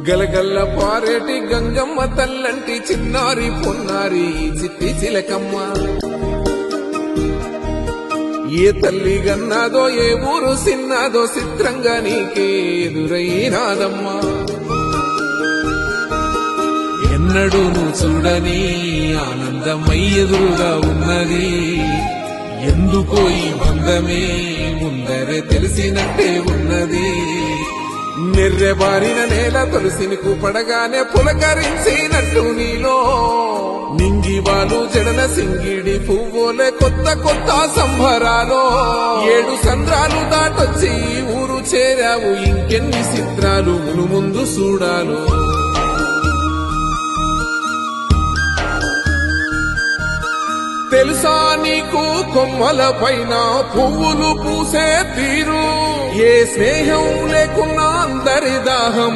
గలగల్ల పారేటి గంగమ్మ తల్లంటి చిన్నారి పొన్నారి చిట్టి చిలకమ్మ. ఏ తల్లి గన్నాదో ఏ ఊరు సిన్నాదో చిత్రంగా నీకే ఎదురైనాదమ్మా. ఎన్నడూ నువ్వు చూడని ఆనందమై ఎదురుగా ఉన్నది. ఎందుకో ఈ బంధమే ముందరే తెలిసినట్టే ఉన్నది. నెర్రెబారిన నేల తులసిని కూపడగానే పులకరించినట్టు నీలో నింగివాలు జడన సింగిడి పువ్వులే కొత్త కొత్త సంబరాలో. 7 సంద్రాలు దాటొచ్చి ఊరు చేరావు, ఇంకెన్ని చిత్రాలు మును ముందు చూడాలు. తెలుసా నీకు కొమ్మల పైన పువ్వులు పూసే తీరు, ఏ స్నేహం లేకున్నా అందరి దాహం